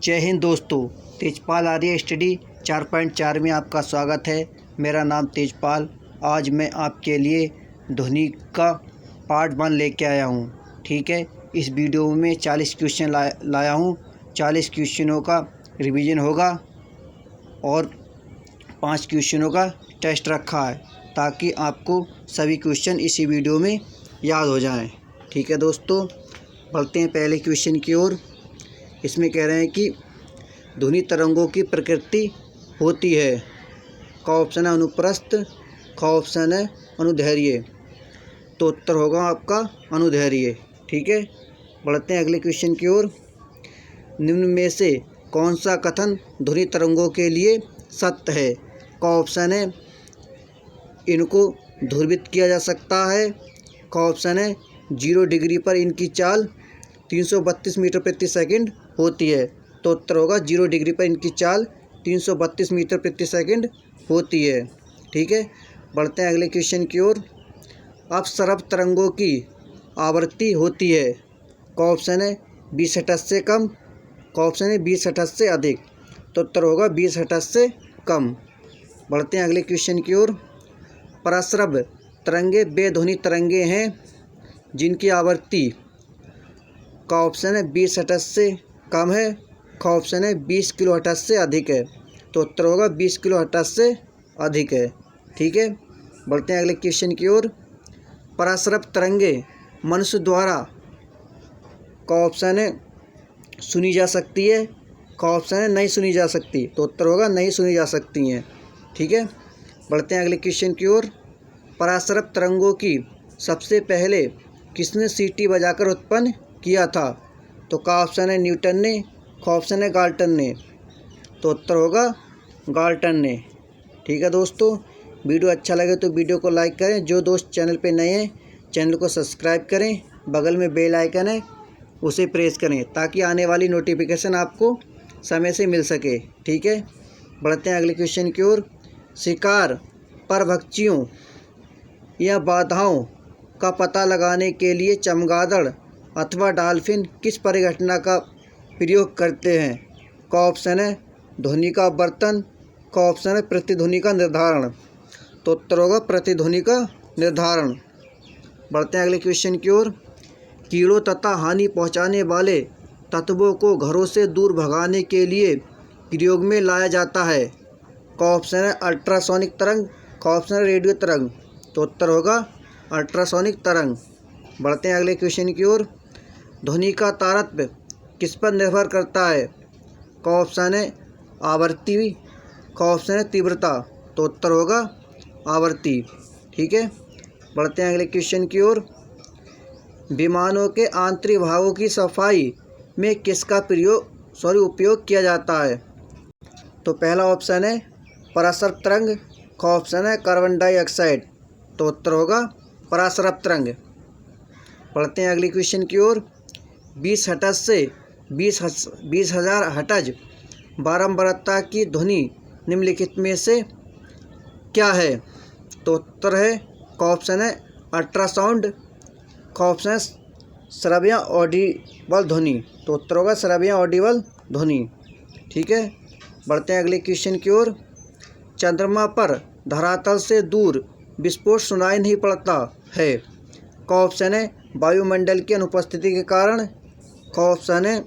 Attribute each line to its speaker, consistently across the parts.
Speaker 1: जय हिंद दोस्तों। तेजपाल आर्य स्टडी 4.4 में आपका स्वागत है। मेरा नाम तेजपाल। आज मैं आपके लिए ध्वनि का पार्ट 1 लेके आया हूँ। ठीक है, इस वीडियो में 40 क्वेश्चन लाया हूँ। 40 क्वेश्चनों का रिवीजन होगा और 5 क्वेश्चनों का टेस्ट रखा है ताकि आपको सभी क्वेश्चन इसी वीडियो में याद हो जाएं। ठीक है दोस्तों, बढ़ते हैं पहले क्वेश्चन की ओर। इसमें कह रहे हैं कि ध्वनि तरंगों की प्रकृति होती है। का ऑप्शन है अनुप्रस्थ, का ऑप्शन है अनुदैर्घ्य। तो उत्तर होगा आपका अनुदैर्घ्य। ठीक है, बढ़ते हैं अगले क्वेश्चन की ओर। निम्न में से कौन सा कथन ध्वनि तरंगों के लिए सत्य है? का ऑप्शन है इनको ध्रुवित किया जा सकता है। का ऑप्शन है 0 डिग्री पर इनकी चाल 332 मीटर प्रति सेकंड होती है। तो उत्तर होगा 0 डिग्री पर इनकी चाल 332 मीटर प्रति सेकंड होती है। ठीक है, बढ़ते हैं अगले क्वेश्चन की ओर। अपसरब तरंगों की आवृत्ति होती है। का ऑप्शन है 20 हर्ट्ज से कम। का ऑप्शन है 20 हर्ट्ज से अधिक। तो उत्तर होगा 20 हर्ट्ज से कम। बढ़ते हैं अगले क्वेश्चन की ओर। परस्रव तरंगे वे ध्वनि तरंगे हैं जिनकी आवृत्ति का ऑप्शन है 20 हर्ट्ज से कम है। का ऑप्शन है 20 किलो हर्ट्ज से अधिक है। तो उत्तर होगा 20 किलो हर्ट्ज से अधिक है। ठीक है, बढ़ते हैं अगले क्वेश्चन की ओर। परस्रव तरंगे मनुष्य द्वारा का ऑप्शन है सुनी जा सकती है। का ऑप्शन है नहीं सुनी जा सकती। तो उत्तर होगा नहीं सुनी जा सकती हैं। ठीक है, बढ़ते हैं अगले क्वेश्चन की ओर। परास्रव तरंगों की सबसे पहले किसने सीटी बजाकर उत्पन्न किया था? तो का ऑप्शन है न्यूटन ने। का ऑप्शन है गाल्टन ने। तो उत्तर होगा गाल्टन ने। ठीक है दोस्तों, वीडियो अच्छा लगे तो वीडियो को लाइक करें। जो दोस्त चैनल पे नए हैं चैनल को सब्सक्राइब करें। बगल में बेल आइकन है उसे प्रेस करें ताकि आने वाली नोटिफिकेशन आपको समय से मिल सके। ठीक है, बढ़ते हैं अगले क्वेश्चन की ओर। शिकार परभक्षियों या बाधाओं का पता लगाने के लिए चमगादड़ अथवा डॉल्फिन किस परिघटना का प्रयोग करते हैं? का ऑप्शन है ध्वनि का अपवर्तन। का ऑप्शन है प्रतिध्वनि का निर्धारण। तो उत्तर होगा प्रतिध्वनि का निर्धारण। बढ़ते हैं अगले क्वेश्चन की ओर। कीड़ों तथा हानि पहुंचाने वाले तत्वों को घरों से दूर भगाने के लिए प्रयोग में लाया जाता है। का ऑप्शन है अल्ट्रासोनिक तरंग। का ऑप्शन है रेडियो तरंग। तो उत्तर होगा अल्ट्रासोनिक तरंग। बढ़ते हैं अगले क्वेश्चन की ओर। ध्वनि का तारतम्य किस पर निर्भर करता है? का ऑप्शन है आवृत्ति। का ऑप्शन है तीव्रता। तो उत्तर होगा आवृत्ति। ठीक है, बढ़ते हैं अगले क्वेश्चन की ओर। विमानों के आंतरिक भागों की सफाई में किसका उपयोग किया जाता है? तो पहला ऑप्शन है परासरब तरंग। का ऑप्शन है कार्बन डाइऑक्साइड। तो उत्तर होगा परासरब तरंग। बढ़ते हैं अगली क्वेश्चन की ओर। 20 हर्ट्ज से 20,000 हर्ट्ज बारंबारता की ध्वनि निम्नलिखित में से क्या है? तो उत्तर है का ऑप्शन है अल्ट्रासाउंड। का ऑप्शन है श्रव्य ऑडिबल ध्वनि। तो उत्तर होगा श्रव्य ऑडिबल ध्वनि। ठीक है, बढ़ते हैं अगले क्वेश्चन की ओर। चंद्रमा पर धरातल से दूर विस्फोट सुनाई नहीं पड़ता है। का ऑप्शन है वायुमंडल की अनुपस्थिति के कारण। का ऑप्शन है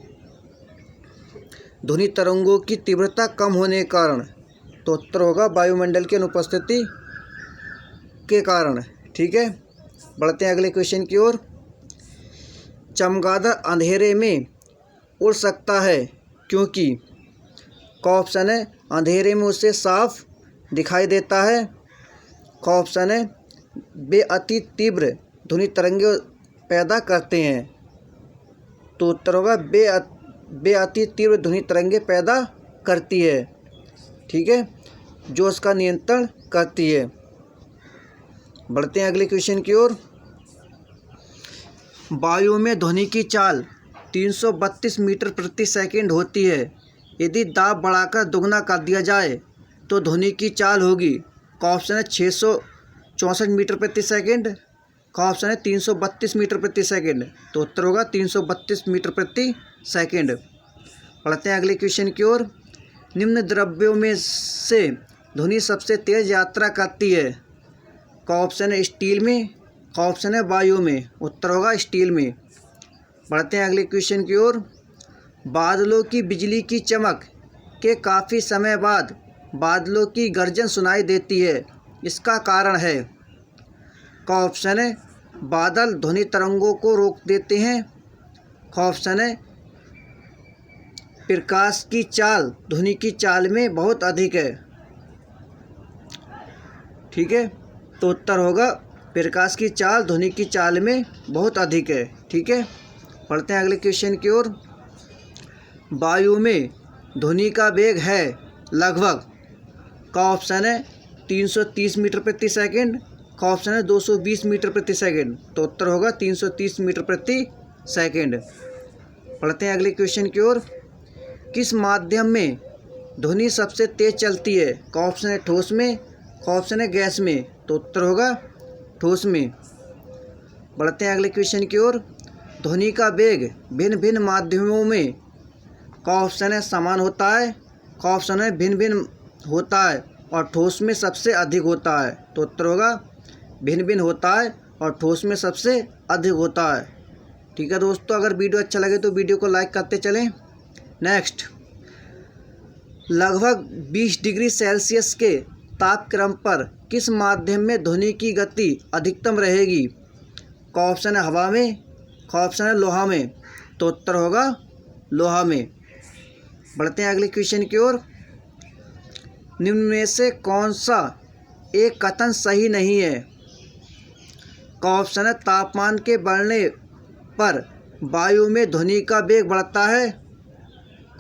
Speaker 1: ध्वनि तरंगों की तीव्रता कम होने के कारण। तो उत्तर होगा वायुमंडल की अनुपस्थिति के कारण। ठीक है, बढ़ते हैं अगले क्वेश्चन की ओर। चमगादड़ अंधेरे में उड़ सकता है क्योंकि? का ऑप्शन है अंधेरे में उसे साफ दिखाई देता है। का ऑप्शन है वे अति तीव्र ध्वनि तरंगे पैदा करते हैं। तो उत्तर होगा वे अति तीव्र ध्वनि तरंगे पैदा करती है। ठीक है, जो उसका नियंत्रण करती है। बढ़ते हैं अगले क्वेश्चन की ओर। वायु में ध्वनि की चाल 332 मीटर प्रति सेकंड होती है। यदि दाब बढ़ाकर दुगना कर दिया जाए तो ध्वनि की चाल होगी। का ऑप्शन है 664 मीटर प्रति सेकंड। का ऑप्शन है 332 मीटर प्रति सेकंड। तो उत्तर होगा 332 मीटर प्रति सेकंड। पढ़ते हैं अगले क्वेश्चन की ओर। निम्न द्रव्यों में से ध्वनि सबसे तेज यात्रा करती है। का ऑप्शन है स्टील में, का ऑप्शन है वायु में। उत्तर होगा स्टील में। बढ़ते हैं अगले क्वेश्चन की ओर। बादलों की बिजली की चमक के काफ़ी समय बाद बादलों की गर्जन सुनाई देती है, इसका कारण है। का ऑप्शन है बादल ध्वनि तरंगों को रोक देते हैं। का ऑप्शन है प्रकाश की चाल ध्वनि की चाल में बहुत अधिक है। ठीक है, तो उत्तर होगा प्रकाश की चाल ध्वनि की चाल में बहुत अधिक है। ठीक है, पढ़ते हैं अगले क्वेश्चन की ओर। वायु में ध्वनि का वेग है लगभग। का ऑप्शन है 330 मीटर प्रति सेकंड। का ऑप्शन है 220 मीटर प्रति सेकंड। तो उत्तर होगा 330 मीटर प्रति सेकंड। पढ़ते हैं अगले क्वेश्चन की ओर। किस माध्यम में ध्वनि सबसे तेज चलती है। का ऑप्शन है ठोस में, का ऑप्शन है गैस में। तो उत्तर होगा ठोस में। बढ़ते हैं अगले क्वेश्चन की ओर। ध्वनि का वेग भिन्न भिन्न माध्यमों में का ऑप्शन है समान होता है। का ऑप्शन है भिन्न भिन्न होता है और ठोस में सबसे अधिक होता है। तो उत्तर होगा भिन्न भिन्न होता है और ठोस में सबसे अधिक होता है। ठीक है दोस्तों, अगर वीडियो अच्छा लगे तो वीडियो को लाइक करते चलें। नेक्स्ट, लगभग 20 डिग्री सेल्सियस के तापक्रम पर किस माध्यम में ध्वनि की गति अधिकतम रहेगी। का ऑप्शन है हवा में, का ऑप्शन है लोहा में। तो उत्तर होगा लोहा में। बढ़ते हैं अगले क्वेश्चन की ओर। निम्न में से कौन सा एक कथन सही नहीं है। का ऑप्शन है तापमान के बढ़ने पर वायु में ध्वनि का वेग बढ़ता है।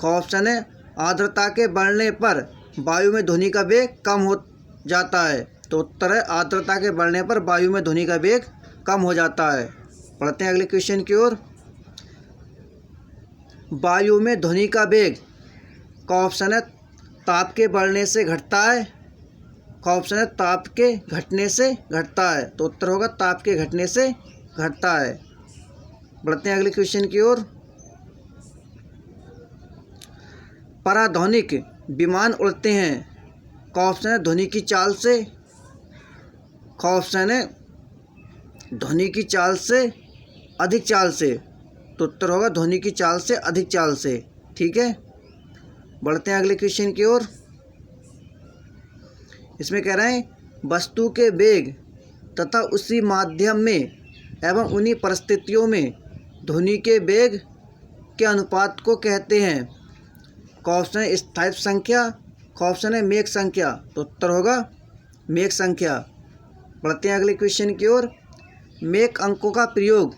Speaker 1: का ऑप्शन है आर्द्रता के बढ़ने पर वायु में ध्वनि का वेग कम हो जाता है। तो उत्तर है आर्द्रता के बढ़ने पर वायु में ध्वनि का वेग कम हो जाता है। पढ़ते हैं अगले क्वेश्चन की ओर। वायु में ध्वनि का वेग का ऑप्शन है ताप के बढ़ने से घटता है। का ऑप्शन है ताप के घटने से घटता है। तो उत्तर होगा ताप के घटने से घटता है। बढ़ते हैं अगले क्वेश्चन की ओर। पराध्वनिक विमान उड़ते हैं। का ऑप्शन है ध्वनि की चाल से। का ऑप्शन है ध्वनि की चाल से अधिक चाल से। तो उत्तर होगा ध्वनि की चाल से अधिक चाल से। ठीक है, बढ़ते हैं अगले क्वेश्चन की ओर। इसमें कह रहे हैं वस्तु के वेग तथा उसी माध्यम में एवं उन्हीं परिस्थितियों में ध्वनि के वेग के अनुपात को कहते हैं। का ऑप्शन है स्थायित्व संख्या। का ऑप्शन है मेक संख्या। तो उत्तर होगा मेक संख्या। बढ़ते हैं अगले क्वेश्चन की ओर। मेक अंकों का प्रयोग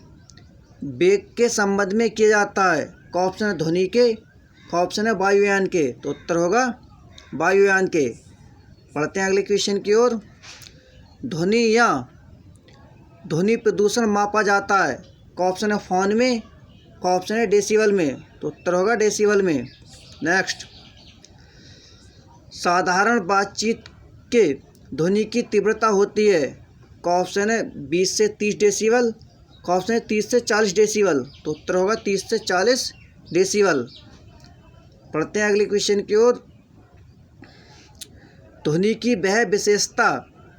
Speaker 1: वेग के संबंध में किया जाता है। का ऑप्शन है ध्वनि के, का ऑप्शन है वायुयान के। तो उत्तर होगा वायुयान के। पढ़ते हैं अगले क्वेश्चन की ओर। ध्वनि या ध्वनि प्रदूषण मापा जाता है। का ऑप्शन है फोन में, का ऑप्शन है डेसिबल में। तो उत्तर होगा डेसिबल में। नेक्स्ट, साधारण बातचीत के ध्वनि की तीव्रता होती है। का ऑप्शन है 20 से 30 डेसिबल। का ऑप्शन है 30 से 40 डेसिबल। तो उत्तर होगा 30 से 40 डेसिबल। पढ़ते हैं अगले क्वेश्चन की ओर। ध्वनि की वह विशेषता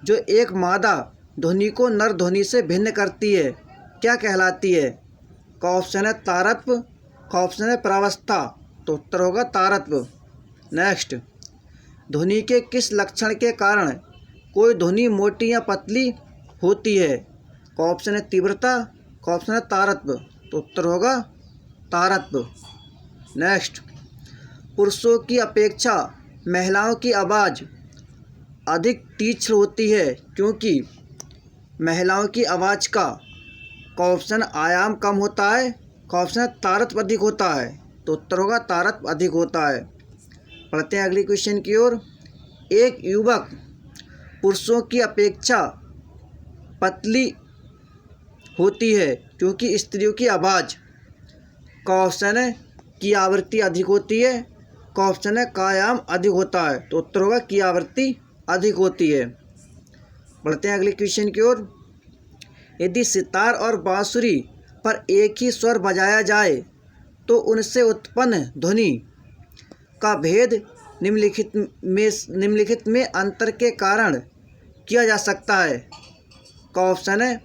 Speaker 1: जो एक मादा ध्वनि को नर ध्वनि से भिन्न करती है क्या कहलाती है। का ऑप्शन है तारत्व। का ऑप्शन है प्रावस्था। तो उत्तर होगा तारत्व। नेक्स्ट, ध्वनि के किस लक्षण के कारण कोई ध्वनि मोटी या पतली होती है। का ऑप्शन है तीव्रता। का ऑप्शन है तारत्व। तो उत्तर होगा तारत्व। नेक्स्ट, पुरुषों की अपेक्षा महिलाओं की आवाज़ अधिक तीक्ष्ण होती है क्योंकि महिलाओं की आवाज़ का ऑप्शन आयाम कम होता है। का ऑप्शन तारत्व अधिक होता है। तो उत्तर होगा तारत्व अधिक होता है। पढ़ते हैं अगली क्वेश्चन की ओर। एक युवक पुरुषों की अपेक्षा पतली होती है क्योंकि स्त्रियों की आवाज़ का ऑप्शन है की आवृत्ति अधिक होती है। का ऑप्शन है का आयाम अधिक होता है। तो उत्तर होगा की आवृत्ति अधिक होती है। बढ़ते हैं अगले क्वेश्चन की ओर। यदि सितार और बांसुरी पर एक ही स्वर बजाया जाए तो उनसे उत्पन्न ध्वनि का भेद निम्नलिखित में अंतर के कारण किया जा सकता है। का ऑप्शन है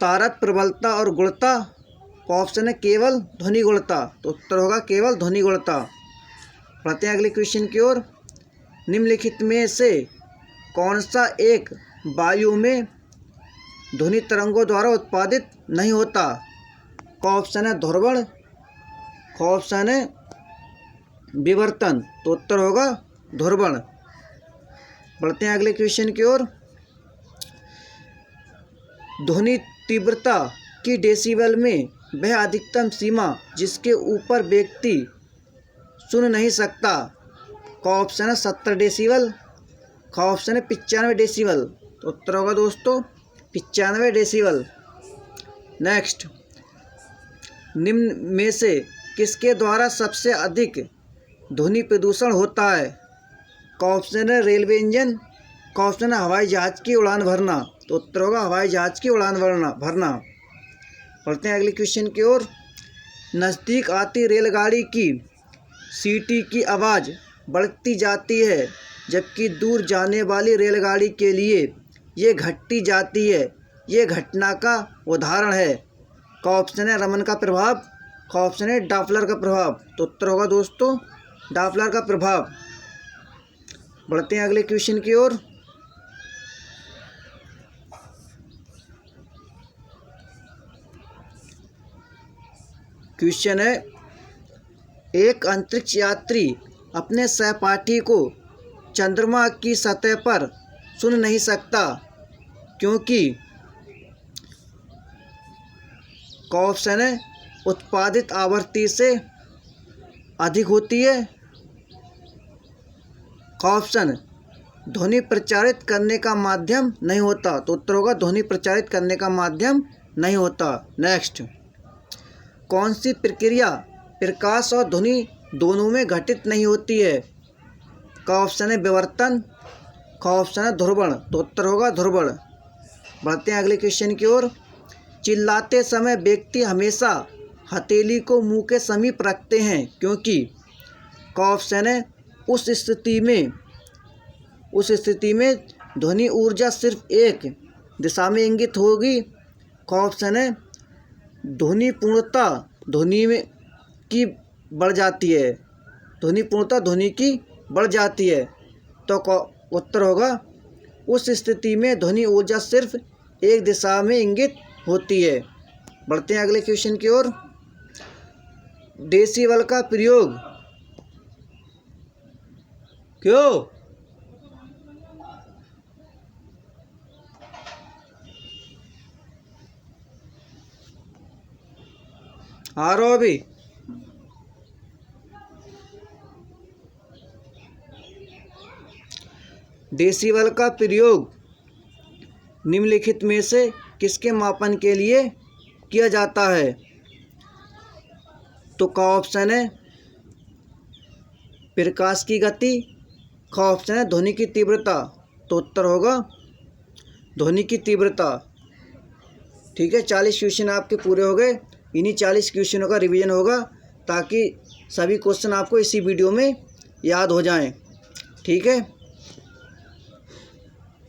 Speaker 1: तारक प्रबलता और गुणता, का ऑप्शन है केवल ध्वनि गुणता। तो उत्तर होगा केवल ध्वनि गुणता। पढ़ते हैं अगले क्वेश्चन की ओर। निम्नलिखित में से कौन सा एक वायु में ध्वनि तरंगों द्वारा उत्पादित नहीं होता? का ऑप्शन है ध्रुवण, का ऑप्शन है विवर्तन। तो उत्तर होगा ध्रुवण। बढ़ते हैं अगले क्वेश्चन की ओर। ध्वनि तीव्रता की डेसिबल में वह अधिकतम सीमा जिसके ऊपर व्यक्ति सुन नहीं सकता। का ऑप्शन है 70 डेसिबल, का ऑप्शन है 95 डेसिबल। तो उत्तर होगा दोस्तों 95 डेसिबल। नेक्स्ट, निम्न में से किसके द्वारा सबसे अधिक ध्वनि प्रदूषण होता है? का ऑप्शन है रेलवे इंजन, का ऑप्शन है हवाई जहाज की उड़ान भरना। तो उत्तर होगा हवाई जहाज की उड़ान भरना। पढ़ते हैं अगले क्वेश्चन की ओर। नज़दीक आती रेलगाड़ी की सीटी की आवाज़ बढ़ती जाती है, जबकि दूर जाने वाली रेलगाड़ी के लिए ये घटती जाती है। ये घटना का उदाहरण है। का ऑप्शन है रमन का प्रभाव, का ऑप्शन है डॉपलर का प्रभाव। तो उत्तर होगा दोस्तों डॉपलर का प्रभाव। बढ़ते हैं अगले क्वेश्चन की ओर। क्वेश्चन है, एक अंतरिक्ष यात्री अपने सहपाठी को चंद्रमा की सतह पर सुन नहीं सकता क्योंकि का ऑप्शन है उत्पादित आवृत्ति से अधिक होती है, का ऑप्शन ध्वनि प्रचारित करने का माध्यम नहीं होता। तो उत्तर होगा ध्वनि प्रचारित करने का माध्यम नहीं होता। नेक्स्ट, कौन सी प्रक्रिया प्रकाश और ध्वनि दोनों में घटित नहीं होती है? का ऑप्शन है विवर्तन, का ऑप्शन है ध्रुवण। तो उत्तर होगा ध्रुवण। बढ़ते हैं अगले क्वेश्चन की ओर। चिल्लाते समय व्यक्ति हमेशा हथेली को मुंह के समीप रखते हैं क्योंकि का ऑप्शन है उस स्थिति में ध्वनि ऊर्जा सिर्फ एक दिशा में इंगित होगी। का ऑप्शन है ध्वनि पूर्णता की बढ़ जाती है, ध्वनि पूर्णता ध्वनि की बढ़ जाती है। तो उत्तर होगा उस स्थिति में ध्वनि ऊर्जा सिर्फ एक दिशा में इंगित होती है। बढ़ते हैं अगले क्वेश्चन की ओर। डेसिबल का प्रयोग क्यों आ रहा हो अभी? डेसिबल का प्रयोग निम्नलिखित में से किसके मापन के लिए किया जाता है? तो का ऑप्शन है प्रकाश की गति, का ऑप्शन है ध्वनि की तीव्रता। तो उत्तर होगा ध्वनि की तीव्रता। ठीक है, 40 क्वेश्चन आपके पूरे हो गए। इन्हीं 40 क्वेश्चनों का रिवीजन होगा ताकि सभी क्वेश्चन आपको इसी वीडियो में याद हो जाएं। ठीक है,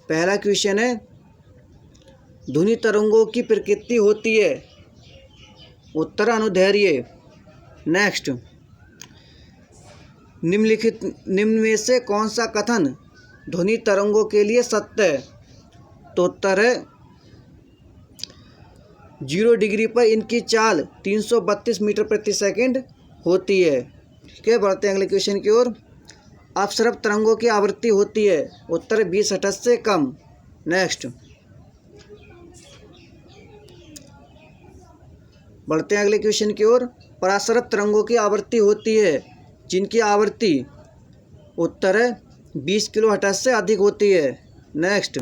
Speaker 1: पहला क्वेश्चन है ध्वनि तरंगों की प्रकृति होती है? उत्तर अनुदैर्घ्य। नेक्स्ट, निम्न में से कौन सा कथन ध्वनि तरंगों के लिए सत्य है? तो उत्तर है 0 डिग्री पर इनकी चाल 332 मीटर प्रति सेकंड होती है। ठीक है, बढ़ते हैं अगले क्वेश्चन की ओर। अपसरब तरंगों की आवृत्ति होती है? उत्तर 20 हर्ट्ज से कम। नेक्स्ट, बढ़ते हैं अगले क्वेश्चन की ओर। परासरब तरंगों की आवृत्ति होती है जिनकी आवृत्ति उत्तर है 20 किलो हर्ट्ज से अधिक होती है। नेक्स्ट,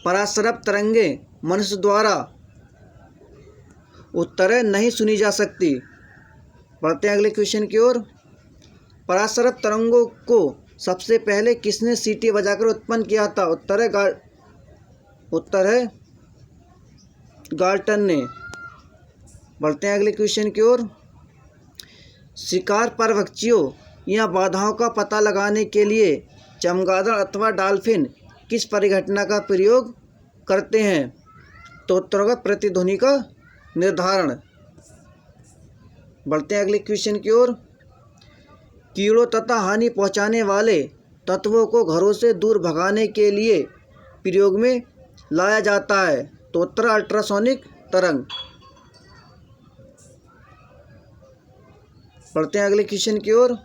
Speaker 1: परासरब तरंगें मनुष्य द्वारा उत्तर है नहीं सुनी जा सकती। बढ़ते हैं अगले क्वेश्चन की ओर। परासरब तरंगों को सबसे पहले किसने सीटी बजाकर उत्पन्न किया था? उत्तर है गाल्टन ने। बढ़ते हैं अगले क्वेश्चन की ओर। शिकार परवक्षियों या बाधाओं का पता लगाने के लिए चमगादड़ अथवा डॉल्फिन किस परिघटना का प्रयोग करते हैं? तो उत्तर होगा प्रतिध्वनि का निर्धारण। बढ़ते हैं अगले क्वेश्चन की ओर। कीड़ों तथा हानि पहुंचाने वाले तत्वों को घरों से दूर भगाने के लिए प्रयोग में लाया जाता है। तो उत्तर अल्ट्रासोनिक तरंग। बढ़ते हैं अगले क्वेश्चन की ओर।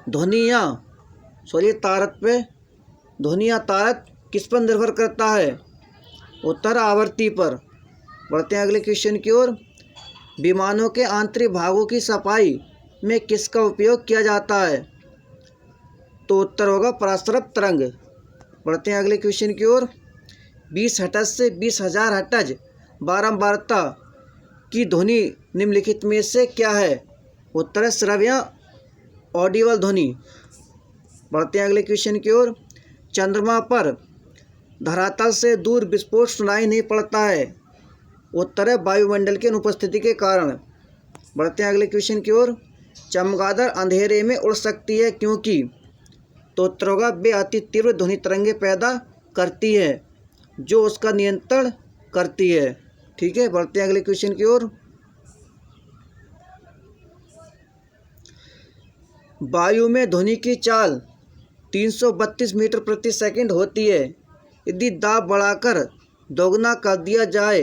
Speaker 1: ध्वनि या तारक किस पर निर्भर करता है? उत्तर आवृत्ति पर। बढ़ते हैं अगले क्वेश्चन की ओर। विमानों के आंतरिक भागों की सफाई में किसका उपयोग किया जाता है? तो उत्तर होगा पराश्रव तरंग। बढ़ते हैं अगले क्वेश्चन की ओर। 20 हर्ट्ज से 20,000 हर्ट्ज बारंबारता की ध्वनि निम्नलिखित में से क्या है? उत्तर है श्रव्य ऑडिबल ध्वनि। बढ़ते हैं अगले क्वेश्चन की ओर। चंद्रमा पर धरातल से दूर विस्फोट सुनाई नहीं पड़ता है। उत्तर है वायुमंडल की अनुपस्थिति के कारण। बढ़ते हैं अगले क्वेश्चन की ओर। चमगादड़ अंधेरे में उड़ सकती है क्योंकि? तो उत्तर होगा वे अति तीव्र ध्वनि तरंगें पैदा करती है जो उसका नियंत्रण करती है। ठीक है, बढ़ते हैं अगले क्वेश्चन की ओर। वायु में ध्वनि की चाल 332 मीटर प्रति सेकंड होती है। यदि दाब बढ़ाकर दोगुना कर दिया जाए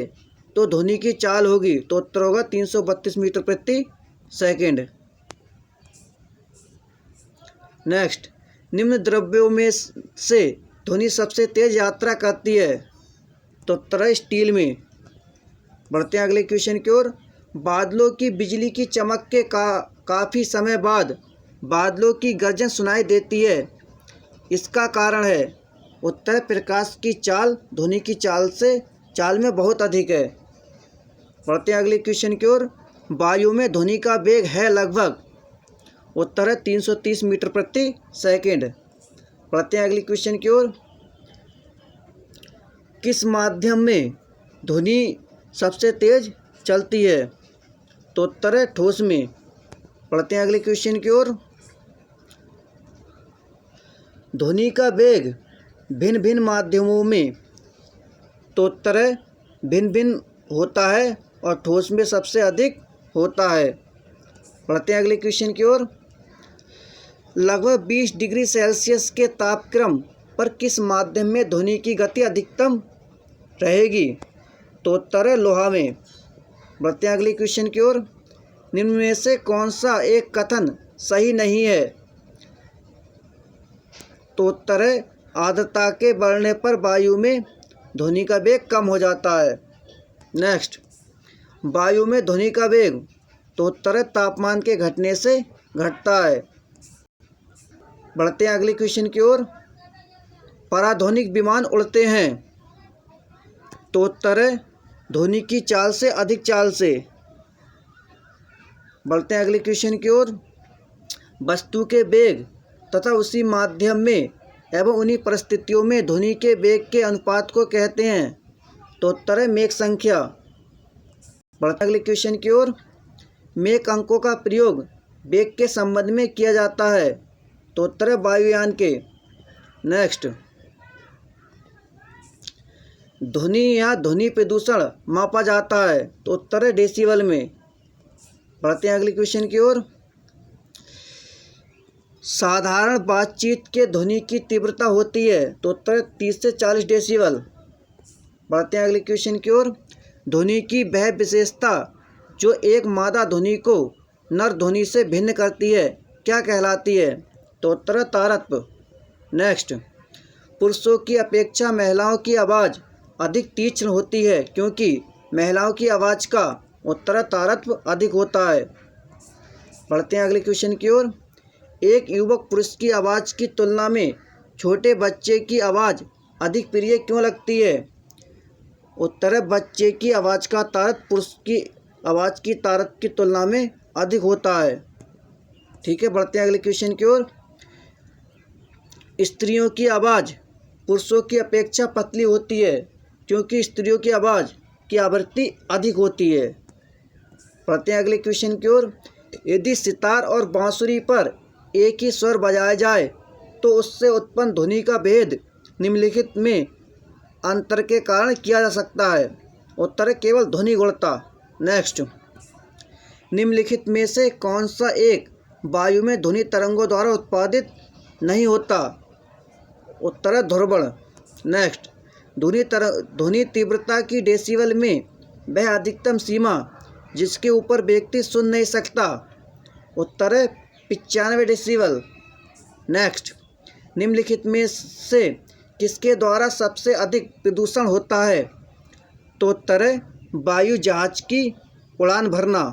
Speaker 1: तो ध्वनि की चाल होगी। तो उत्तर होगा 332 मीटर प्रति सेकंड। नेक्स्ट, निम्न द्रव्यों में से ध्वनि सबसे तेज यात्रा करती है। तो उत्तर है स्टील में। बढ़ते हैं अगले क्वेश्चन की ओर। बादलों की बिजली की चमक के काफ़ी समय बाद बादलों की गर्जन सुनाई देती है। इसका कारण है? उत्तर प्रकाश की चाल ध्वनि की चाल में बहुत अधिक है। बढ़ते हैं अगले क्वेश्चन की ओर। वायु में ध्वनि का वेग है लगभग। उत्तर है 330 मीटर प्रति सेकंड। बढ़ते हैं अगले क्वेश्चन की ओर। किस माध्यम में ध्वनि सबसे तेज चलती है? तो उत्तर है ठोस में। बढ़ते हैं अगले क्वेश्चन की ओर। ध्वनि का वेग भिन्न भिन्न माध्यमों में। तो उत्तर है भिन्न भिन्न होता है और ठोस में सबसे अधिक होता है। बढ़ते हैं अगले क्वेश्चन की ओर। लगभग 20 डिग्री सेल्सियस के तापक्रम पर किस माध्यम में ध्वनि की गति अधिकतम रहेगी? तो उत्तर है लोहा में। बढ़ते हैं अगले क्वेश्चन की ओर। निम्न में से कौन सा एक कथन सही नहीं है? तो उत्तर है आर्द्रता के बढ़ने पर वायु में ध्वनि का वेग कम हो जाता है। नेक्स्ट, वायु में ध्वनि का वेग। तो उत्तर है तापमान के घटने से घटता है। बढ़ते हैं अगले क्वेश्चन की ओर। पराध्वनिक विमान उड़ते हैं। तो उत्तर है ध्वनि की चाल से अधिक चाल से। बढ़ते हैं अगले क्वेश्चन की ओर। वस्तु के वेग तथा उसी माध्यम में एवं उन्हीं परिस्थितियों में ध्वनि के वेग के अनुपात को कहते हैं। तो उत्तर है मेक संख्या। बढ़ते अगले क्वेश्चन की ओर। मेक अंकों का प्रयोग वेग के संबंध में किया जाता है। तो उत्तर है वायुयान के। नेक्स्ट, ध्वनि या ध्वनि प्रदूषण मापा जाता है। तो उत्तर है डेसिबल में। बढ़ते हैं अगले क्वेश्चन की ओर। साधारण बातचीत के ध्वनि की तीव्रता होती है। तो उत्तर 30 से 40 डेसिबल। बढ़ते हैं अगले क्वेश्चन की ओर। ध्वनि की वह विशेषता जो एक मादा ध्वनि को नर ध्वनि से भिन्न करती है क्या कहलाती है? तो उत्तर है तारत्व। नेक्स्ट, पुरुषों की अपेक्षा महिलाओं की आवाज़ अधिक तीक्ष्ण होती है क्योंकि महिलाओं की आवाज़ का उत्तर है तारत्व अधिक होता है। बढ़ते हैं अगले क्वेश्चन की ओर। एक युवक पुरुष की आवाज़ की तुलना में छोटे बच्चे की आवाज़ अधिक प्रिय क्यों लगती है? उत्तर है बच्चे की आवाज़ का तारत पुरुष की आवाज़ की तारत की तुलना में अधिक होता है। ठीक है, बढ़ते हैं अगले क्वेश्चन की ओर। स्त्रियों की आवाज़ पुरुषों की अपेक्षा पतली होती है क्योंकि स्त्रियों की आवाज़ की आवृत्ति अधिक होती है। बढ़ते हैं अगले क्वेश्चन की ओर। यदि सितार और बांसुरी पर एक ही स्वर बजाया जाए तो उससे उत्पन्न ध्वनि का भेद निम्नलिखित में अंतर के कारण किया जा सकता है। उत्तर है केवल ध्वनि गुणता। नेक्स्ट, निम्नलिखित में से कौन सा एक वायु में ध्वनि तरंगों द्वारा उत्पादित नहीं होता? उत्तर है ध्रुवण। नेक्स्ट, ध्वनि तीव्रता की डेसिबल में वह अधिकतम सीमा जिसके ऊपर व्यक्ति सुन नहीं सकता। उत्तर है 95 डेसिबल। नेक्स्ट, निम्नलिखित में से किसके द्वारा सबसे अधिक प्रदूषण होता है? तो उत्तर है वायु जहाज की उड़ान भरना।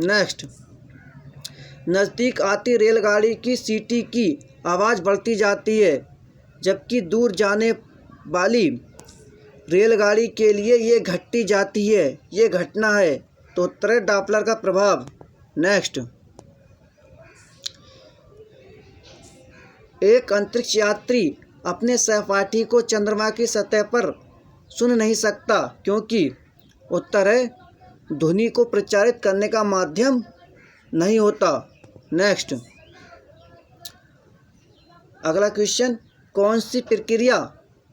Speaker 1: नेक्स्ट, नज़दीक आती रेलगाड़ी की सीटी की आवाज़ बढ़ती जाती है जबकि दूर जाने वाली रेलगाड़ी के लिए ये घटती जाती है, ये घटना है। तो उत्तर है डॉपलर का प्रभाव। नेक्स्ट, एक अंतरिक्ष यात्री अपने सहपाठी को चंद्रमा की सतह पर सुन नहीं सकता क्योंकि? उत्तर है ध्वनि को प्रचारित करने का माध्यम नहीं होता। नेक्स्ट, अगला क्वेश्चन, कौन सी प्रक्रिया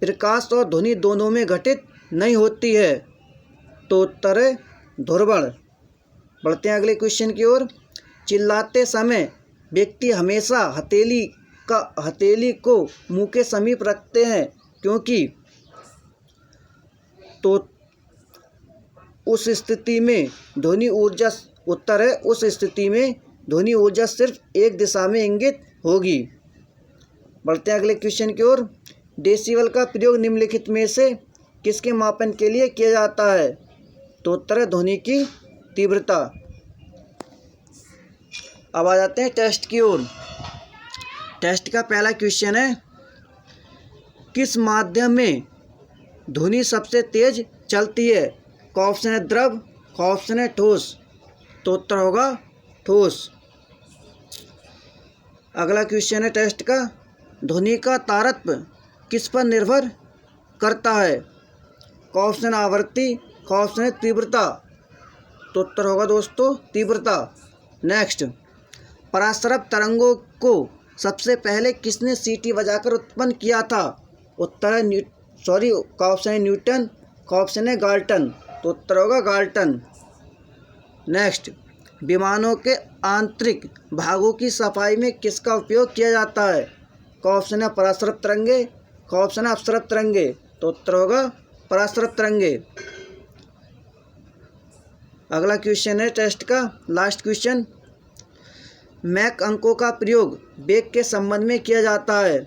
Speaker 1: प्रकाश और ध्वनि दोनों में घटित नहीं होती है? तो उत्तर है ध्रुवण। बढ़ते हैं अगले क्वेश्चन की ओर। चिल्लाते समय व्यक्ति हमेशा हथेली को मुंह के समीप रखते हैं क्योंकि? तो उस स्थिति में ध्वनि ऊर्जा, उत्तर है उस स्थिति में ध्वनि ऊर्जा सिर्फ एक दिशा में इंगित होगी। बढ़ते हैं अगले क्वेश्चन की ओर। डेसिबल का प्रयोग निम्नलिखित में से किसके मापन के लिए किया जाता है? तो उत्तर है ध्वनि की तीव्रता। अब आ जाते हैं टेस्ट की ओर। टेस्ट का पहला क्वेश्चन है, किस माध्यम में ध्वनि सबसे तेज चलती है? का ऑप्शन है द्रव, का ऑप्शन है ठोस। तो उत्तर होगा ठोस। अगला क्वेश्चन है टेस्ट का, ध्वनि का तारतम्य किस पर निर्भर करता है? का ऑप्शन आवृत्ति, का ऑप्शन है तीव्रता। तो उत्तर होगा दोस्तों तीव्रता। नेक्स्ट, पराश्रव तरंगों को सबसे पहले किसने सीटी बजाकर उत्पन्न किया था? उत्तर है का ऑप्शन है न्यूटन, का ऑप्शन है गाल्टन। तो उत्तर होगा गाल्टन। नेक्स्ट, विमानों के आंतरिक भागों की सफाई में किसका उपयोग किया जाता है? का ऑप्शन है पराश्रव तरंगे, का ऑप्शन है अपसरव तरंगे। तो उत्तर होगा पराश्रव तरंगे। अगला क्वेश्चन है टेस्ट का लास्ट क्वेश्चन, मैक अंकों का प्रयोग वेग के संबंध में किया जाता है?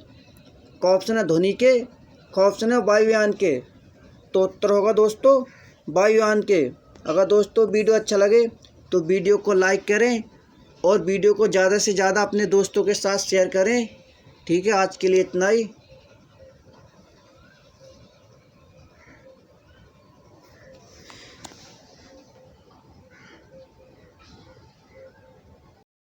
Speaker 1: का ऑप्शन है ध्वनि के, का ऑप्शन है वायुयान के। तो उत्तर होगा दोस्तों वायुयान के। अगर दोस्तों वीडियो अच्छा लगे तो वीडियो को लाइक करें और वीडियो को ज़्यादा से ज़्यादा अपने दोस्तों के साथ शेयर करें। ठीक है, आज के लिए इतना ही।